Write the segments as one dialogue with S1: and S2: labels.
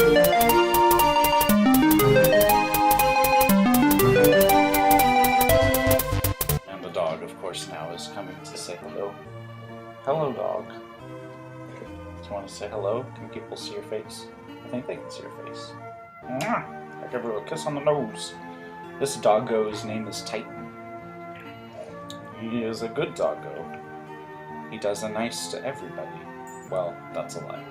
S1: And the dog, of course, now is coming to say hello. Hello, dog. Do you want to say hello? Can people see your face? I think they can see your face. Mwah! I give her a kiss on the nose. This doggo's name is Titan. He is a good doggo. He does a nice to everybody. Well, that's a lie.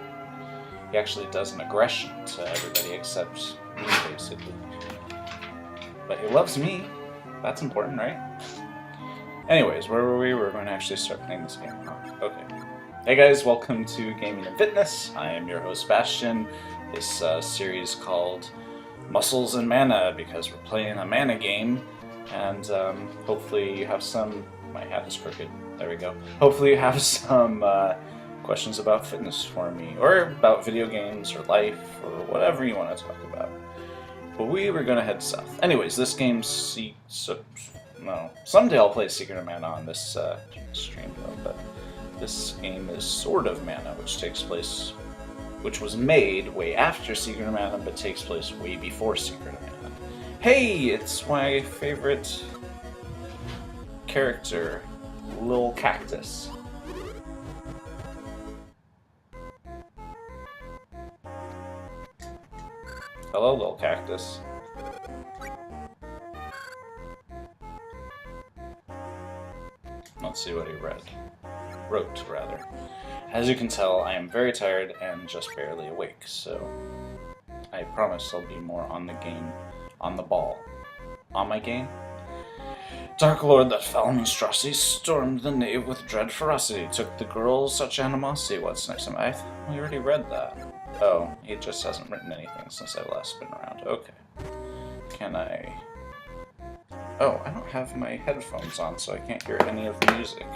S1: He actually does an aggression to everybody except me, basically. But he loves me. That's important, right? Anyways, where were we? We're going to actually start playing this game. Okay. Hey guys, welcome to Gaming and Fitness. I am your host, Bastion. This series called Muscles and Mana, because we're playing a mana game. And hopefully you have some... My hat is crooked. There we go. Hopefully you have some questions about fitness for me, or about video games, or life, or whatever you want to talk about. But we were going to head south. Anyways, this game no. Someday I'll play Secret of Mana on this stream, though, but this game is Sword of Mana, which was made way after Secret of Mana, but takes place way before Secret of Mana. Hey, it's my favorite character, Lil Cactus. Hello, Lil Cactus. Let's see what he wrote, rather. As you can tell, I am very tired and just barely awake, so I promise I'll be more on the game, on the ball. On my game? Dark Lord, that foul monstrosity, stormed the nave with dread ferocity, took the girls such animosity. What's next? We already read that. Oh, he just hasn't written anything since I've last been around. Okay. Can I... Oh, I don't have my headphones on, so I can't hear any of the music.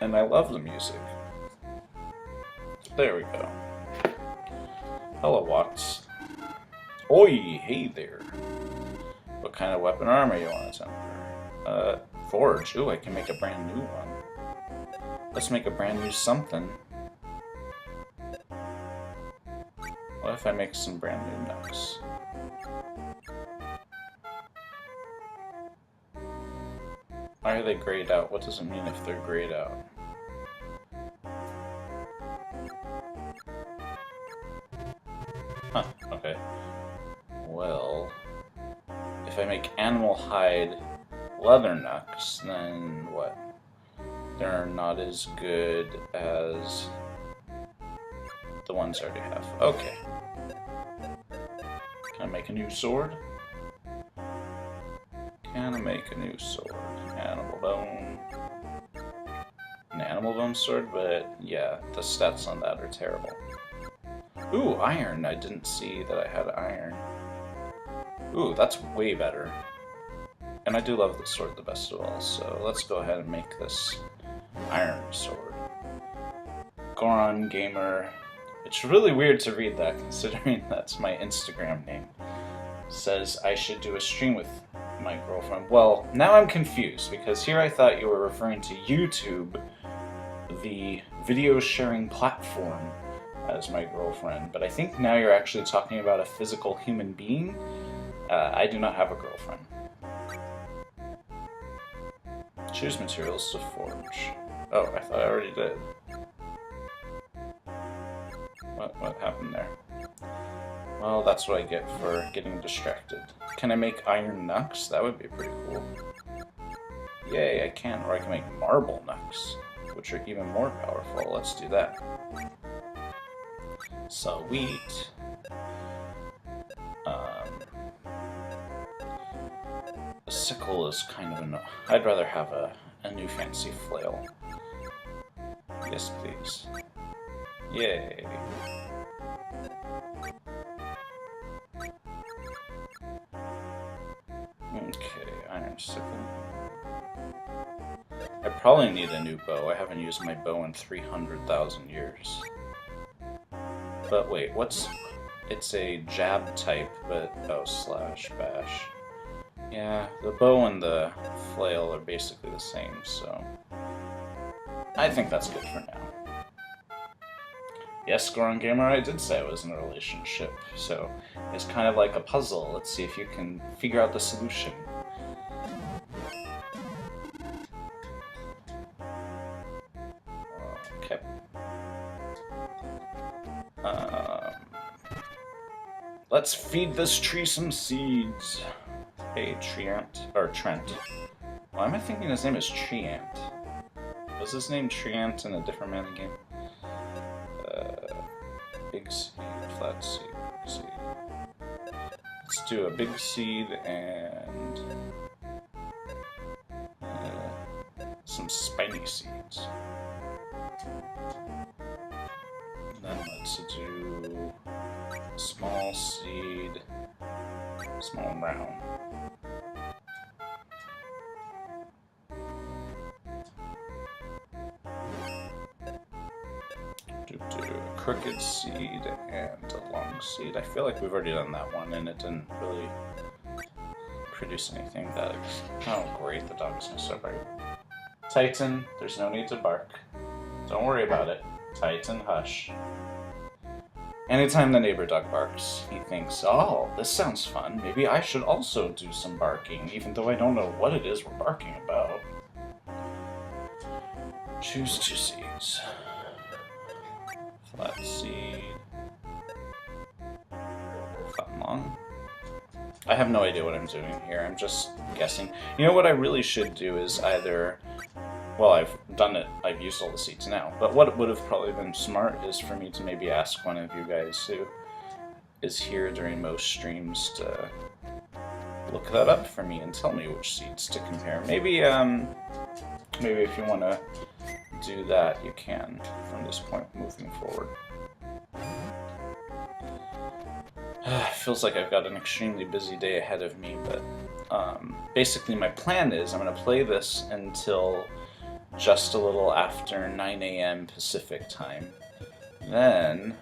S1: And I love the music. There we go. Hello, Watts. Oi, hey there. What kind of weapon armor you want to temper? Forge. Ooh, I can make a brand new one. Let's make a brand new something. What if I make some brand new nooks? Why are they grayed out? What does it mean if they're grayed out? Huh, okay. Well, if I make animal hide leather nooks, then what? They're not as good as the ones I already have. Okay. Can I make a new sword? Can I make a new sword? Animal bone. An animal bone sword, but yeah, the stats on that are terrible. Ooh, iron! I didn't see that I had iron. Ooh, that's way better. And I do love the sword the best of all, so let's go ahead and make this iron sword. Goron Gamer. It's really weird to read that, considering that's my Instagram name. Says I should do a stream with my girlfriend. Well, now I'm confused, because here I thought you were referring to YouTube, the video sharing platform, as my girlfriend, but I think now you're actually talking about a physical human being. I do not have a girlfriend. Choose materials to forge. Oh, I thought I already did. What happened there? Well, that's what I get for getting distracted. Can I make iron nooks? That would be pretty cool. Yay, I can. Or I can make marble nooks, which are even more powerful. Let's do that. Sweet. A sickle is kind of annoying. I'd rather have a new fancy flail. Yes, please. Yay. Okay, iron sickle. I probably need a new bow. I haven't used my bow in 300,000 years. But wait, what's... It's a jab type, but... Oh, slash, bash. Yeah, the bow and the flail are basically the same, so... I think that's good for now. Yes, Goron Gamer, I did say I was in a relationship, so it's kind of like a puzzle. Let's see if you can figure out the solution. Okay. Let's feed this tree some seeds. Hey, Treant, or Trent. Why am I thinking his name is Treant? Was his name Treant in a different man game? Big seed, flat seed, seed. Let's do a big seed and some spiny seeds. And then let's do small seed, small and round. Do a crooked seed and a long seed. I feel like we've already done that one and it didn't really produce anything that... Oh great, the dog is gonna start barking. Titan, there's no need to bark. Don't worry about it. Titan, hush. Anytime the neighbor dog barks, he thinks, oh, this sounds fun. Maybe I should also do some barking, even though I don't know what it is we're barking about. Choose 2 seeds. Flat seed. Flat and long. I have no idea what I'm doing here. I'm just guessing. You know what I really should do is either... Well, I've done it. I've used all the seeds now. But what would have probably been smart is for me to maybe ask one of you guys who is here during most streams to look that up for me and tell me which seeds to compare. Maybe, maybe if you want to do that, you can from this point moving forward. Feels like I've got an extremely busy day ahead of me, but basically my plan is I'm going to play this until just a little after 9 AM Pacific time. Then,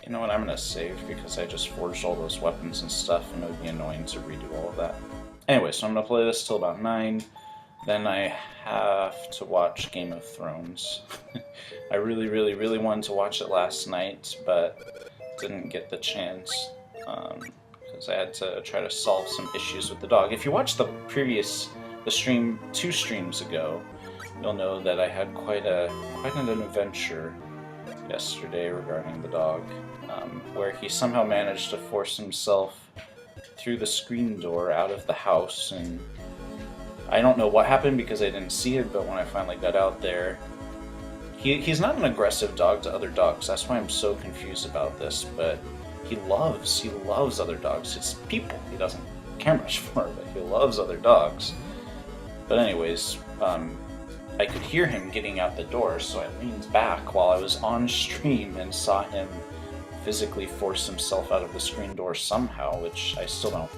S1: you know what, I'm going to save because I just forged all those weapons and stuff and it would be annoying to redo all of that. Anyway, so I'm going to play this till about 9. Then I have to watch Game of Thrones. I really wanted to watch it last night, but didn't get the chance because I had to try to solve some issues with the dog. If you watched the stream 2 streams ago, you'll know that I had quite an adventure yesterday regarding the dog, where he somehow managed to force himself through the screen door out of the house, and I don't know what happened because I didn't see it, but when I finally got out there, he's not an aggressive dog to other dogs. That's why I'm so confused about this, but he loves other dogs. It's people he doesn't care much for, but he loves other dogs. But anyways, I could hear him getting out the door, so I leaned back while I was on stream and saw him physically force himself out of the screen door somehow, which I still don't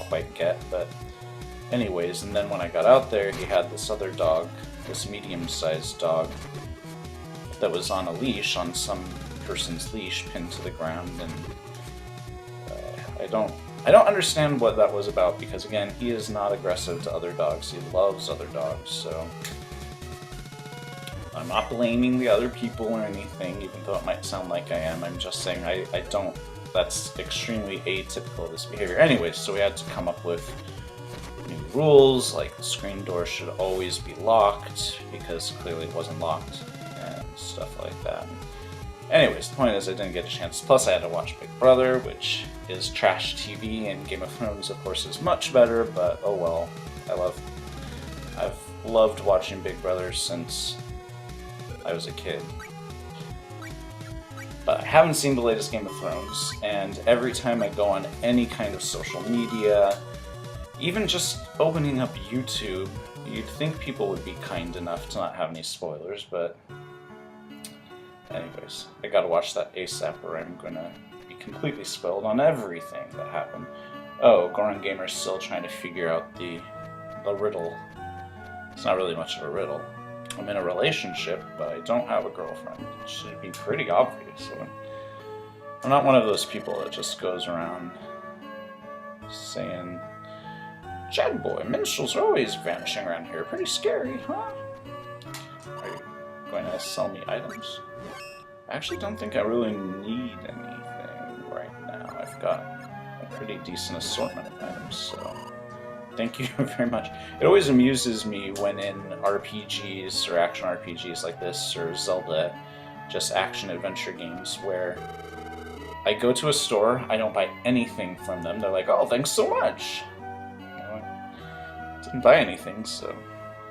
S1: quite get, but anyways, and then when I got out there, he had this other dog, this medium-sized dog, that was on a leash, on some person's leash, pinned to the ground, and I don't understand what that was about, because again, he is not aggressive to other dogs, he loves other dogs, so I'm not blaming the other people or anything, even though it might sound like I am. I'm just saying I don't, that's extremely atypical of this behavior. Anyways, so we had to come up with new rules, like the screen door should always be locked, because clearly it wasn't locked, and stuff like that. Anyways, the point is I didn't get a chance. Plus I had to watch Big Brother, which is trash TV, and Game of Thrones, of course, is much better, but oh well. I've loved watching Big Brother since I was a kid. But I haven't seen the latest Game of Thrones, and every time I go on any kind of social media, even just opening up YouTube, you'd think people would be kind enough to not have any spoilers, but anyways, I gotta watch that ASAP or I'm gonna be completely spoiled on everything that happened. Oh, Goron Gamer's still trying to figure out the riddle. It's not really much of a riddle. I'm in a relationship, but I don't have a girlfriend. It should be pretty obvious. I'm not one of those people that just goes around saying, "Jed boy, minstrels are always vanishing around here. Pretty scary, huh?" Are you going to sell me items? I actually don't think I really need anything right now. I've got a pretty decent assortment of items, so thank you very much. It always amuses me when in RPGs or action RPGs like this, or Zelda, just action-adventure games, where I go to a store, I don't buy anything from them, they're like, oh, thanks so much! I didn't buy anything, so...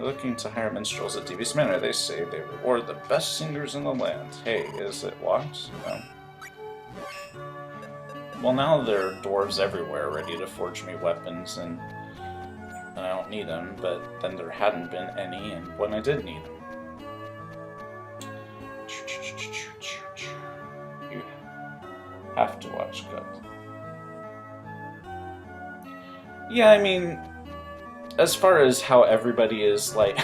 S1: Looking to hire minstrels at Devious Manor, they say they reward the best singers in the land. Hey, is it what? No. Well, now there are dwarves everywhere ready to forge me weapons, and I don't need them, but then there hadn't been any, and when I did need them. You have to watch God. Yeah, I mean, as far as how everybody is like,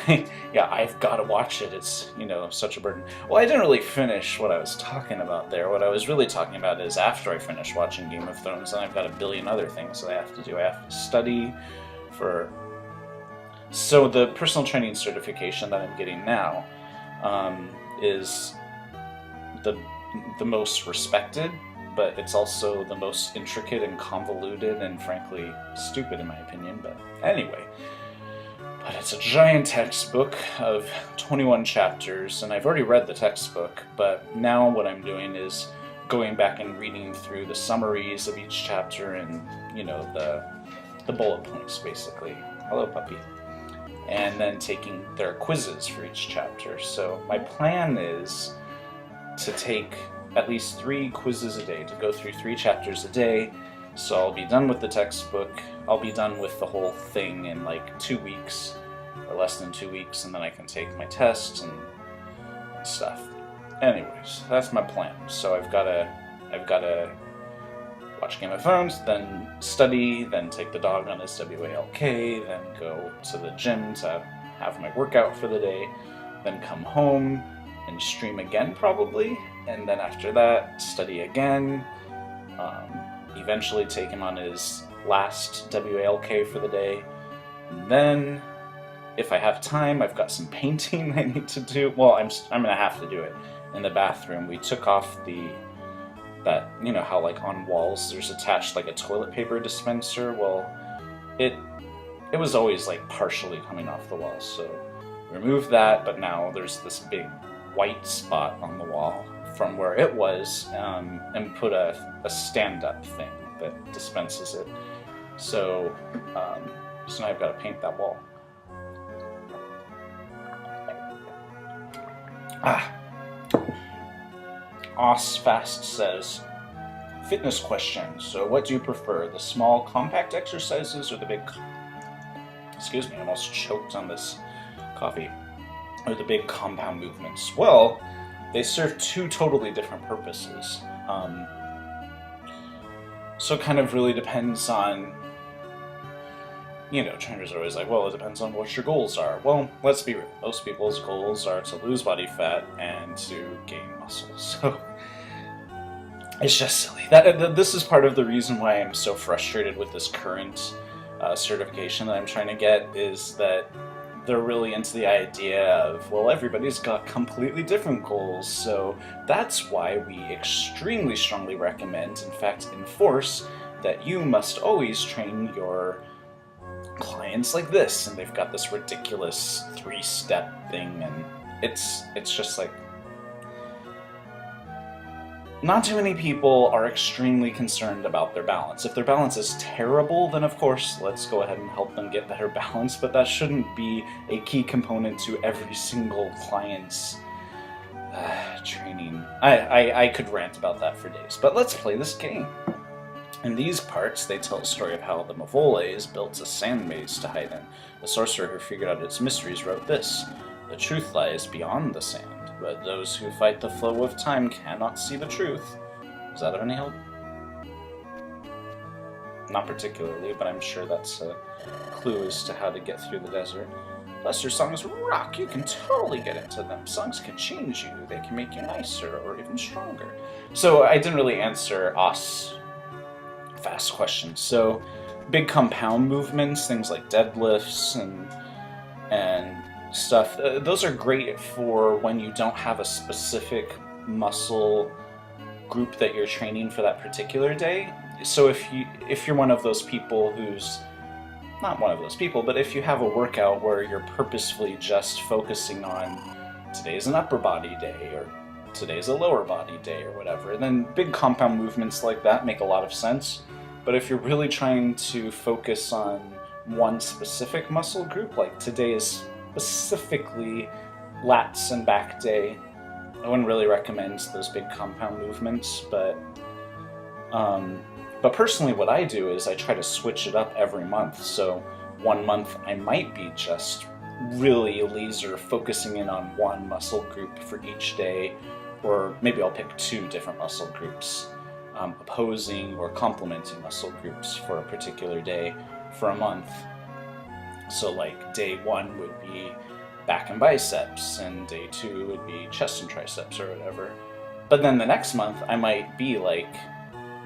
S1: yeah, I've got to watch it, it's, you know, such a burden. Well, I didn't really finish what I was talking about there. What I was really talking about is after I finish watching Game of Thrones, then I've got a billion other things that I have to do. I have to study for... So the personal training certification that I'm getting now is the most respected, but it's also the most intricate and convoluted and frankly stupid in my opinion, but anyway. But it's a giant textbook of 21 chapters, and I've already read the textbook, but now what I'm doing is going back and reading through the summaries of each chapter and, you know, the bullet points, basically. Hello, puppy. And then taking their quizzes for each chapter. So my plan is to take at least 3 quizzes a day, to go through 3 chapters a day. So I'll be done with the textbook, I'll be done with the whole thing in like 2 weeks, or less than 2 weeks, and then I can take my tests and stuff. Anyways, that's my plan. So I've gotta watch Game of Thrones, then study, then take the dog on his WALK, then go to the gym to have my workout for the day, then come home and stream again probably, and then after that study again, eventually take him on his last WALK for the day, and then if I have time, I've got some painting I need to do. Well, I'm gonna have to do it in the bathroom. We took off that, you know how like on walls there's attached like a toilet paper dispenser? Well, it was always like partially coming off the wall, so removed that, but now there's this big white spot on the wall from where it was, and put a stand-up thing that dispenses it. So, so now I've got to paint that wall. Osfast says, fitness question. So what do you prefer, the small compact exercises or the big... Excuse me, I almost choked on this coffee. Or the big compound movements? Well, they serve 2 totally different purposes. So it kind of really depends on, you know, trainers are always like, well, it depends on what your goals are. Well, let's be real. Most people's goals are to lose body fat and to gain muscle. So it's just silly. This is part of the reason why I'm so frustrated with this current certification that I'm trying to get, is that they're really into the idea of, well, everybody's got completely different goals, so that's why we extremely strongly recommend, in fact enforce, that you must always train your clients like this, and they've got this ridiculous 3-step thing, and it's just like, not too many people are extremely concerned about their balance. If their balance is terrible, then of course, let's go ahead and help them get better balance, but that shouldn't be a key component to every single client's training. I could rant about that for days, but let's play this game. In these parts, they tell a story of how the Mavoles built a sand maze to hide in. The sorcerer who figured out its mysteries wrote this: "The truth lies beyond the sand, but those who fight the flow of time cannot see the truth." Is that of any help? Not particularly, but I'm sure that's a clue as to how to get through the desert. Plus, your songs rock. You can totally get into them. Songs can change you. They can make you nicer or even stronger. So I didn't really answer fast questions. So big compound movements, things like deadlifts and stuff, those are great for when you don't have a specific muscle group that you're training for that particular day. So if you're one of those people who's not one of those people, but if you have a workout where you're purposefully just focusing on today's an upper body day or today's a lower body day or whatever, then big compound movements like that make a lot of sense. But if you're really trying to focus on one specific muscle group, like today is specifically lats and back day, I wouldn't really recommend those big compound movements, but personally what I do is I try to switch it up every month. So one month I might be just really laser focusing in on one muscle group for each day, or maybe I'll pick 2 different muscle groups, opposing or complementing muscle groups for a particular day for a month. So like day 1 would be back and biceps, and day 2 would be chest and triceps or whatever. But then the next month I might be like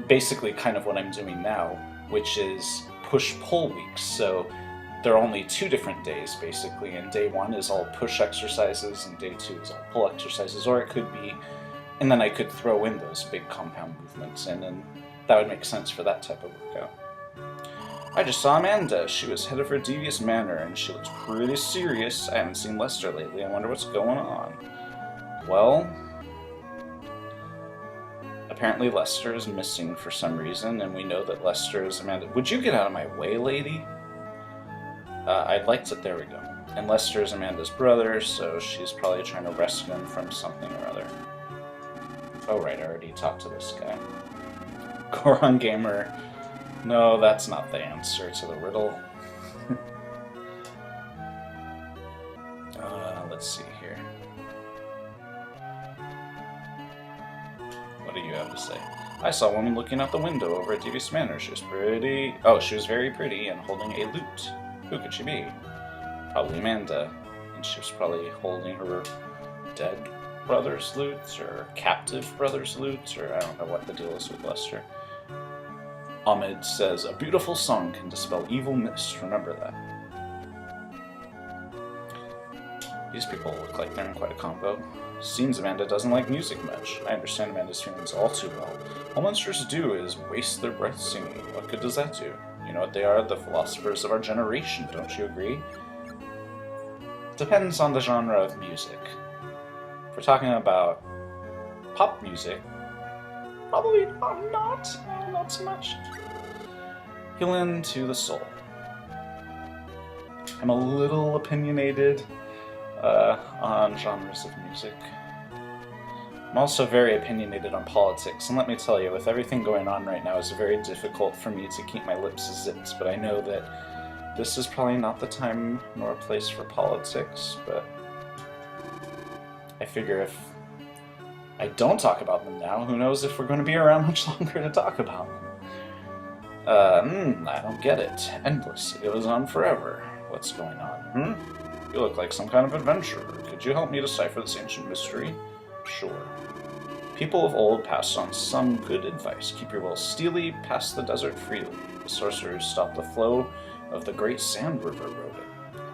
S1: basically kind of what I'm doing now, which is push-pull weeks. So there are only 2 different days basically, and day 1 is all push exercises and day 2 is all pull exercises, or it could be, and then I could throw in those big compound movements in, and that would make sense for that type of workout. I just saw Amanda. She was head of her Devious Manor, and she looks pretty serious. I haven't seen Lester lately. I wonder what's going on. Well, apparently Lester is missing for some reason, and we know that Lester is Amanda. Would you get out of my way, lady? I'd like to... There we go. And Lester is Amanda's brother, so she's probably trying to rescue him from something or other. Oh right, I already talked to this guy. Goron Gamer. No, that's not the answer to the riddle. Let's see here. What do you have to say? I saw a woman looking out the window over at Devious Manor. She was pretty... Oh, she was very pretty and holding a lute. Who could she be? Probably Amanda. And she was probably holding her dead brother's lute, or captive brother's lute, or I don't know what the deal is with Lester. Ahmed says, a beautiful song can dispel evil mist. Remember that. These people look like they're in quite a combo. Seems Amanda doesn't like music much. I understand Amanda's feelings all too well. All monsters do is waste their breath singing. What good does that do? You know what they are? The philosophers of our generation, don't you agree? Depends on the genre of music. If we're talking about pop music, probably not so much. Healing to the soul. I'm a little opinionated on genres of music. I'm also very opinionated on politics, and let me tell you, with everything going on right now, it's very difficult for me to keep my lips zipped, but I know that this is probably not the time nor place for politics, but I figure if I don't talk about them now, who knows if we're going to be around much longer to talk about them. I don't get it. Endless. It goes on forever. What's going on? You look like some kind of adventurer. Could you help me decipher this ancient mystery? Sure. People of old passed on some good advice. Keep your will steely, pass the desert freely. The sorcerers stopped the flow of the great sand river wrote it.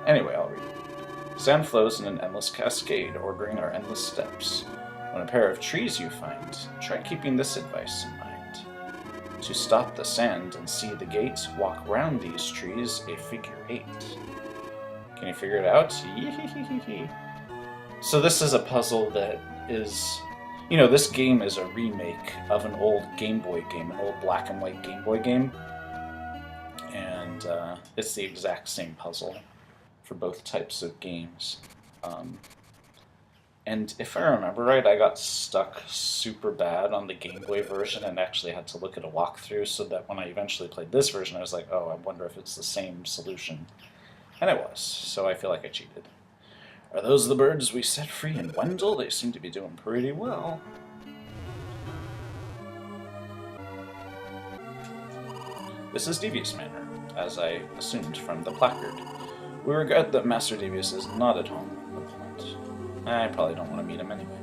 S1: Anyway, I'll read it. Sand flows in an endless cascade, ordering our endless steps. When a pair of trees you find, try keeping this advice in mind. To stop the sand and see the gate, walk round these trees a figure 8. Can you figure it out? So this is a puzzle that is... You know, this game is a remake of an old Game Boy game, an old black and white Game Boy game. And it's the exact same puzzle for both types of games. And if I remember right, I got stuck super bad on the Game Boy version and actually had to look at a walkthrough, so that when I eventually played this version, I was like, oh, I wonder if it's the same solution. And it was, so I feel like I cheated. Are those the birds we set free in Wendell? They seem to be doing pretty well. This is Devious Manor, as I assumed from the placard. We regret that Master Devious is not at home. I probably don't want to meet him anyway.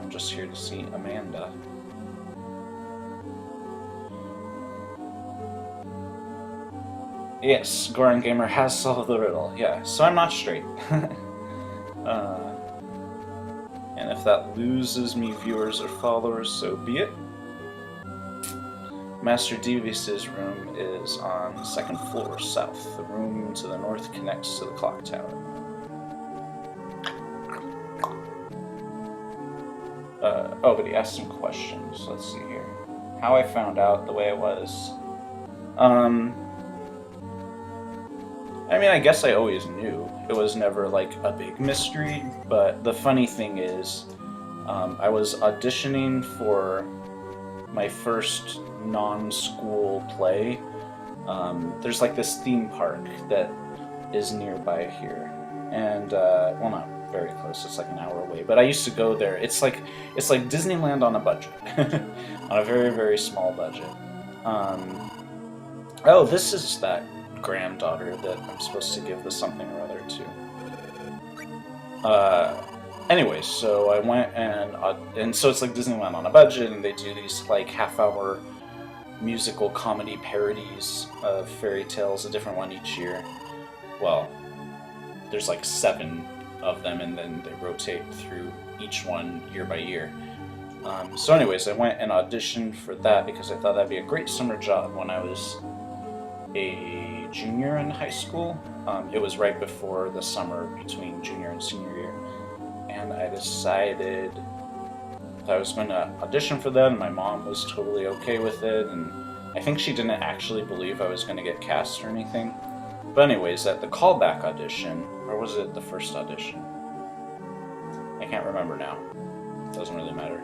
S1: I'm just here to see Amanda. Yes, Goran Gamer has solved the riddle. Yeah, so I'm not straight. And if that loses me viewers or followers, so be it. Master Devious' room is on the second floor south. The room to the north connects to the clock tower. Oh, but he asked some questions. Let's see here. How I found out the way it was. I mean, I guess I always knew. It was never like a big mystery, but the funny thing is, I was auditioning for my first non-school play. There's like this theme park that is nearby here, and well, not very close. It's like an hour away, but I used to go there. It's like Disneyland on a budget, on a very, very small budget. Oh, this is that granddaughter that I'm supposed to give the something or other to. Anyway, so I went and so it's like Disneyland on a budget, and they do these like half-hour musical comedy parodies of fairy tales, a different one each year. Well, there's like 7 of them, and then they rotate through each one year by year. So anyways, I went and auditioned for that because I thought that'd be a great summer job when I was a junior in high school. It was right before the summer between junior and senior year, and I decided that I was going to audition for that, and my mom was totally okay with it, and I think she didn't actually believe I was going to get cast or anything. But anyways, at the callback audition, or was it the first audition? I can't remember now. Doesn't really matter.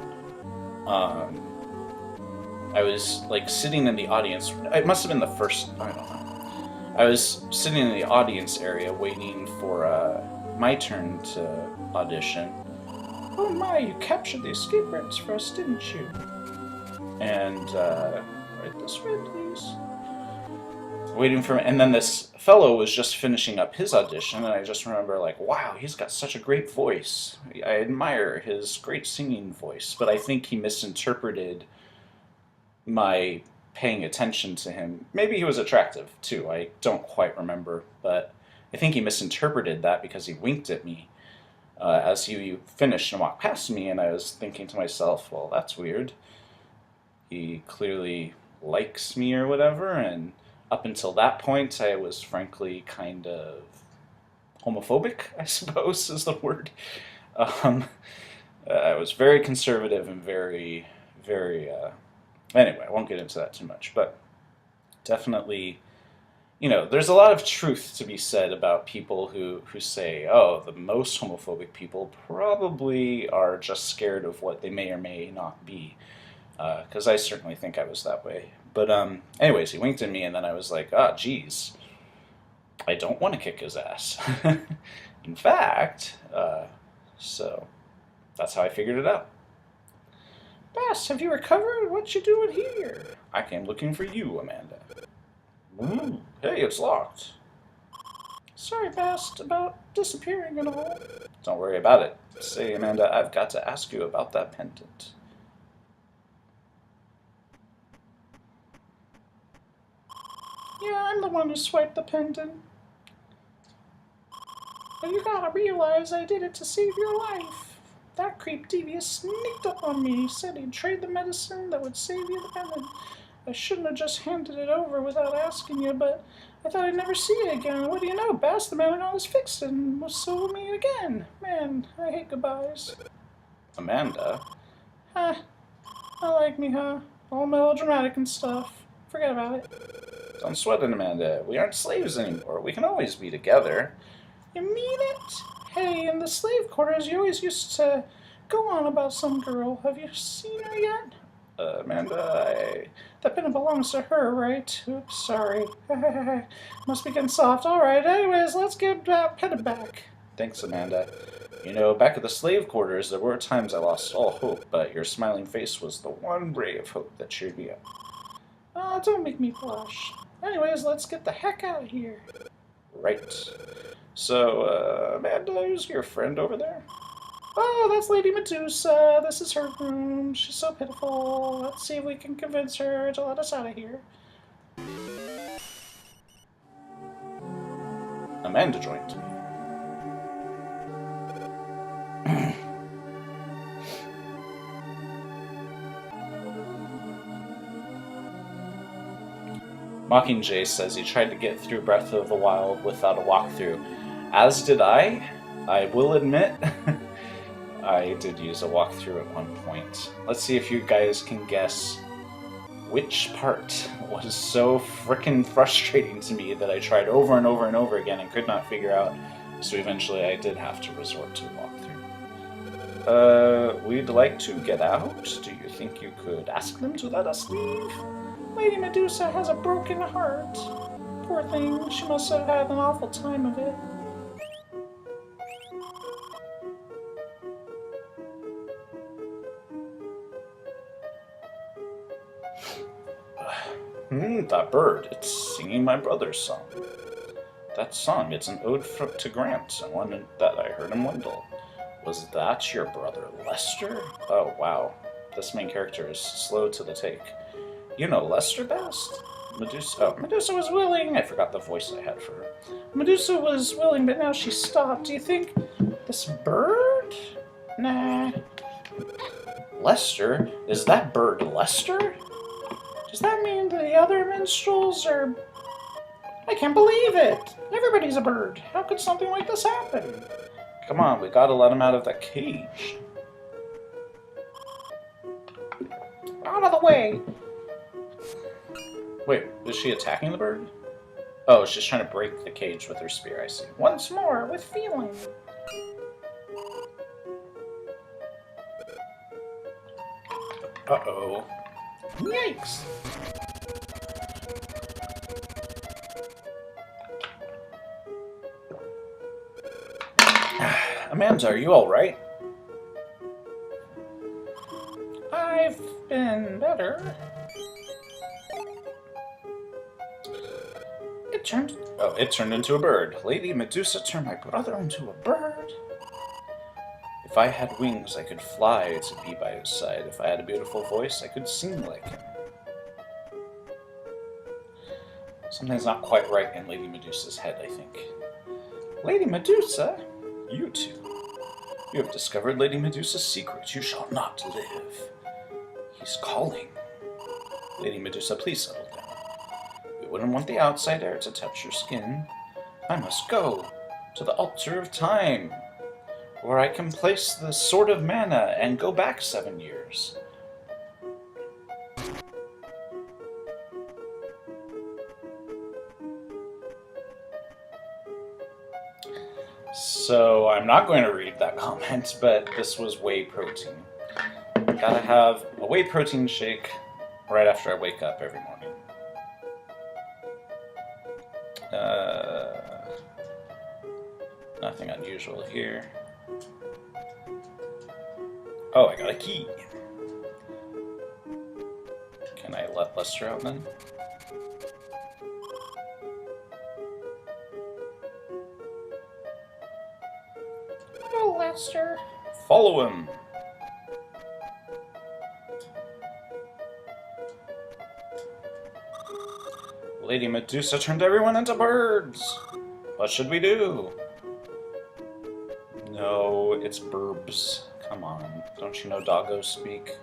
S1: I was like sitting in the audience. It must have been the first. I don't know. I was sitting in the audience area waiting for my turn to audition. Oh my! You captured the escape routes for us, didn't you? And right this way, please. Waiting for, and then this fellow was just finishing up his audition, and I just remember like, wow, he's got such a great voice. I admire his great singing voice, but I think he misinterpreted my paying attention to him. Maybe he was attractive too, I don't quite remember, but I think he misinterpreted that because he winked at me as he finished and walked past me, and I was thinking to myself, well, that's weird. He clearly likes me or whatever, and up until that point, I was frankly kind of homophobic, I suppose is the word. I was very conservative and very, very... Anyway, I won't get into that too much, but definitely, you know, there's a lot of truth to be said about people who say, oh, the most homophobic people probably are just scared of what they may or may not be. Because I certainly think I was that way. But anyways, he winked at me, and then I was like, ah, geez, I don't want to kick his ass. In fact, so that's how I figured it out. Bast, have you recovered? What you doing here? I came looking for you, Amanda. Ooh, hey, it's locked. Sorry, Bast, about disappearing and all. Don't worry about it. Say, Amanda, I've got to ask you about that pendant. Yeah, I'm the one who swiped the pendant. But you gotta realize I did it to save your life. That creep Devious sneaked up on me, said he'd trade the medicine that would save you the pendant. I shouldn't have just handed it over without asking you, but I thought I'd never see you again. What do you know, Bast, the man got us fixed, and so will meet again. Man, I hate goodbyes. Amanda? Huh. I like me, huh? All melodramatic and stuff. Forget about it. Don't sweat it, Amanda. We aren't slaves anymore. We can always be together. You mean it? Hey, in the slave quarters, you always used to go on about some girl. Have you seen her yet? Amanda, that pendant belongs to her, right? Oops, sorry. Must be getting soft. Alright, anyways, let's get that pendant back. Thanks, Amanda. You know, back at the slave quarters, there were times I lost all hope, but your smiling face was the one ray of hope that cheered me up. Don't make me blush. Anyways, let's get the heck out of here. Right. So, Amanda, who's your friend over there? Oh, that's Lady Medusa. This is her room. She's so pitiful. Let's see if we can convince her to let us out of here. Amanda joined me. Mockingjay says he tried to get through Breath of the Wild without a walkthrough. As did I. I will admit, I did use a walkthrough at one point. Let's see if you guys can guess which part was so frickin' frustrating to me that I tried over and over and over again and could not figure out. So eventually I did have to resort to a walkthrough. We'd like to get out. Do you think you could ask them to let us leave? Lady Medusa has a broken heart. Poor thing, she must have had an awful time of it. That bird, it's singing my brother's song. That song, it's an ode to Grant, and one that I heard in Wendell. Was that your brother Lester? Oh, wow. This main character is slow to the take. You know Lester best? Medusa. Oh, Medusa was willing. I forgot the voice I had for her. Medusa was willing, but now she stopped. Do you think this bird? Nah. Lester? Is that bird Lester? Does that mean the other minstrels are... I can't believe it! Everybody's a bird. How could something like this happen? Come on, we gotta let him out of that cage. Out of the way! Wait, is she attacking the bird? Oh, she's trying to break the cage with her spear, I see. Once more, with feeling. Uh-oh. Yikes! Amanda, are you alright? I've been better. It turned into a bird. Lady Medusa turned my brother into a bird. If I had wings, I could fly to be by his side. If I had a beautiful voice, I could sing like him. Something's not quite right in Lady Medusa's head, I think. Lady Medusa? You two. You have discovered Lady Medusa's secret. You shall not live. He's calling. Lady Medusa, please settle down. We wouldn't want the outside air to touch your skin. I must go to the altar of time, where I can place the Sword of Mana and go back 7 years. So I'm not going to read that comment, but this was whey protein. Gotta have a whey protein shake right after I wake up every morning. Nothing unusual here. Oh, I got a key. Can I let Lester out then? Oh, Lester. Follow him. Lady Medusa turned everyone into birds. What should we do? No, it's burbs. Come on, don't you know doggos speak?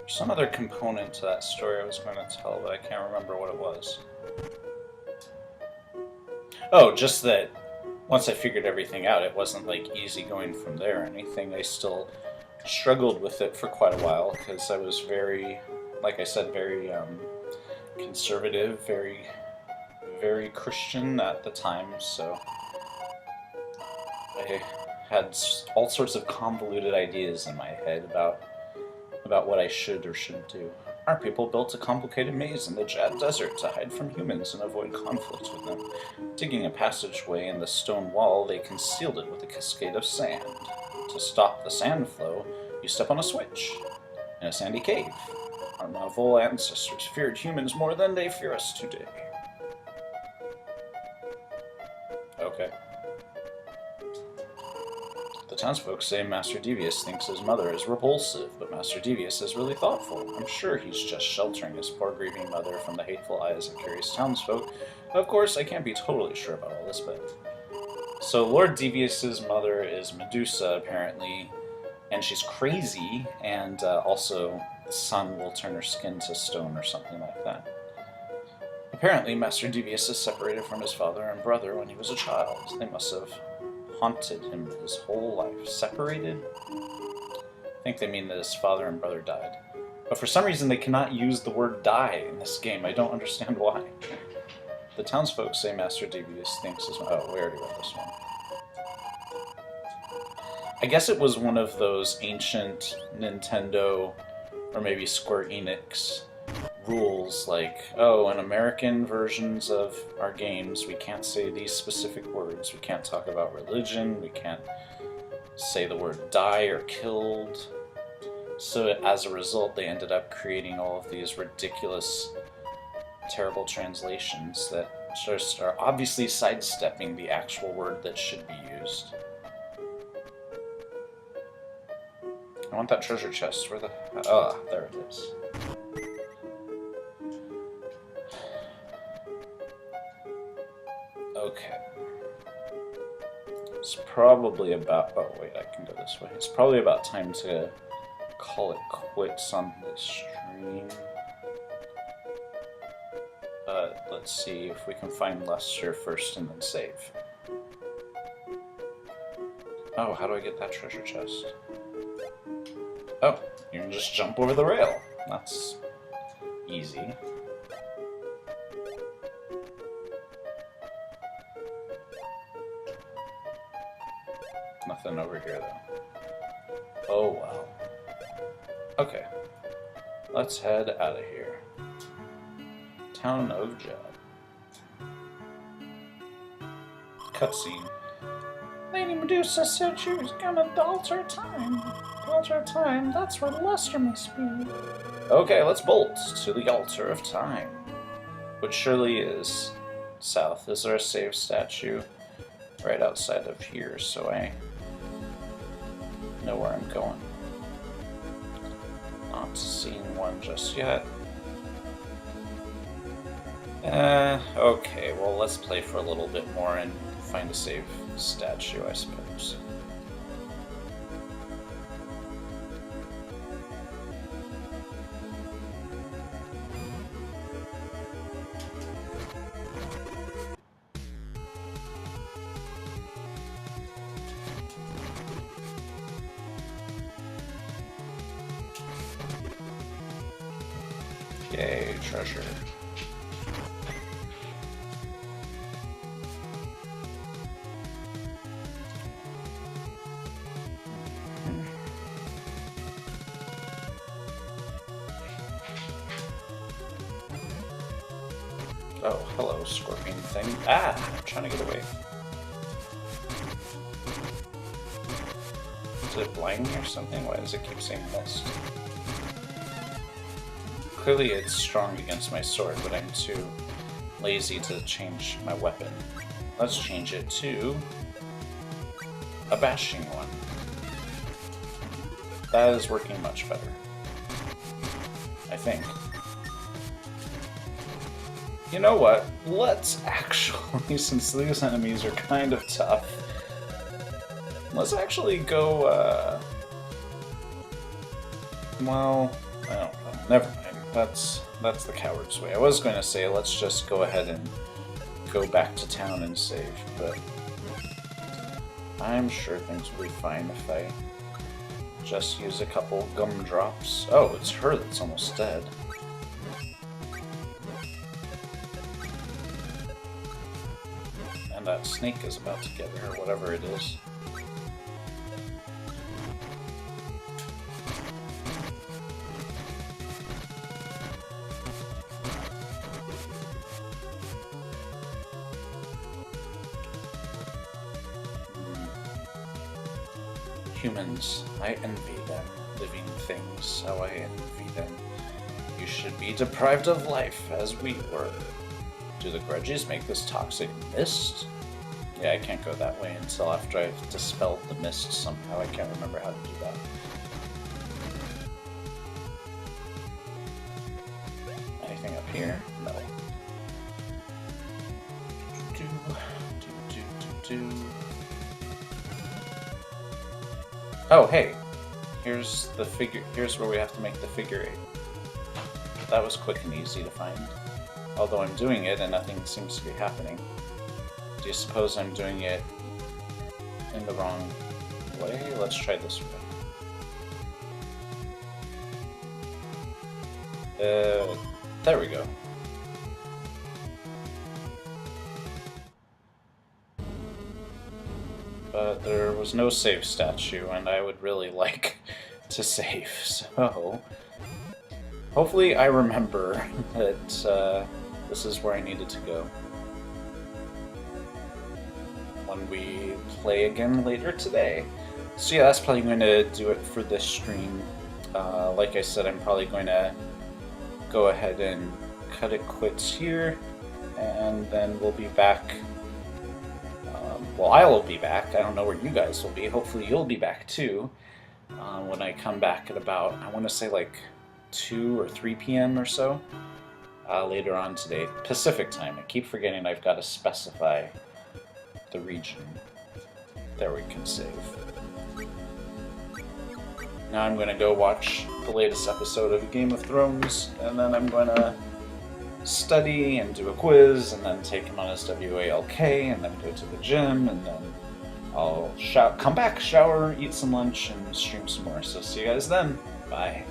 S1: Some other component to that story I was going to tell, but I can't remember what it was. Oh, just that once I figured everything out, it wasn't like easy going from there or anything. I still struggled with it for quite a while because I was very, like I said, very conservative, very Christian at the time, so I had all sorts of convoluted ideas in my head about what I should or shouldn't do. Our people built a complicated maze in the Jad Desert to hide from humans and avoid conflict with them. Digging a passageway in the stone wall, they concealed it with a cascade of sand. To stop the sand flow, you step on a switch in a sandy cave. Our novel ancestors feared humans more than they fear us today. Okay. The townsfolk say Master Devious thinks his mother is repulsive, but Master Devious is really thoughtful. I'm sure he's just sheltering his poor grieving mother from the hateful eyes of curious townsfolk. Of course, I can't be totally sure about all this, but So Lord Devious's mother is Medusa, apparently, and she's crazy, and also the sun will turn her skin to stone or something like that. Apparently, Master Devious is separated from his father and brother when he was a child. They must have haunted him his whole life. Separated? I think they mean that his father and brother died. But for some reason, they cannot use the word die in this game. I don't understand why. The townsfolk say Master Devious thinks his... Oh, we already read this one. I guess it was one of those ancient Nintendo or maybe Square Enix rules, like, oh, in American versions of our games, we can't say these specific words. We can't talk about religion. We can't say the word die or killed. So as a result, they ended up creating all of these ridiculous, terrible translations that just are obviously sidestepping the actual word that should be used. I want that treasure chest. Where the... Oh, there it is. Okay. It's probably about... Oh, wait, I can go this way. It's probably about time to call it quits on this stream. But let's see if we can find Lester first and then save. Oh, how do I get that treasure chest? Oh, you can just jump over the rail. That's easy. Nothing over here, though. Oh, well. Okay. Let's head out of here. Town of Judd. Cutscene. Lady Medusa said she was gonna alter time. Altar of Time, that's where the Lester must be. Okay, let's bolt to the Altar of Time. Which surely is south. Is there a save statue right outside of here, so I know where I'm going? Not seeing one just yet. Okay, well, let's play for a little bit more and find a save statue, I suppose. Yay, treasure. Oh, hello, scorpion thing. Ah! I'm trying to get away. Is it blind me or something? Why does it keep saying mist? Clearly it's strong against my sword, but I'm too lazy to change my weapon. Let's change it to a bashing one. That is working much better. I think. You know what? Let's actually, since these enemies are kind of tough, let's actually go, well, I don't know. Never mind. That's the coward's way. I was going to say let's just go ahead and go back to town and save, but I'm sure things will be fine if I just use a couple gumdrops. Oh, it's her that's almost dead. And that snake is about to get her, whatever it is. Humans, I envy them. Living things, how I envy them. You should be deprived of life, as we were. Do the grudges make this toxic mist? Yeah, I can't go that way until after I've dispelled the mist somehow. I can't remember how to do that. Anything up here? No. Oh, hey. Here's the figure. Here's where we have to make the figure 8. That was quick and easy to find. Although I'm doing it and nothing seems to be happening. Do you suppose I'm doing it in the wrong way? Let's try this way. There we go. But there was no save statue, and I would really like to save, so... Hopefully I remember that this is where I needed to go when we play again later today. So yeah, that's probably going to do it for this stream. Like I said, I'm probably going to go ahead and cut it quits here, and then we'll be back. Well, I'll be back. I don't know where you guys will be. Hopefully you'll be back too when I come back at about, I want to say like 2 or 3 p.m. or so later on today, Pacific time. I keep forgetting I've got to specify the region. There we can save. Now I'm going to go watch the latest episode of Game of Thrones, and then I'm going to study and do a quiz, and then take him on his WALK, and then go to the gym, and then I'll come back, shower, eat some lunch, and stream some more. So see you guys then. Bye.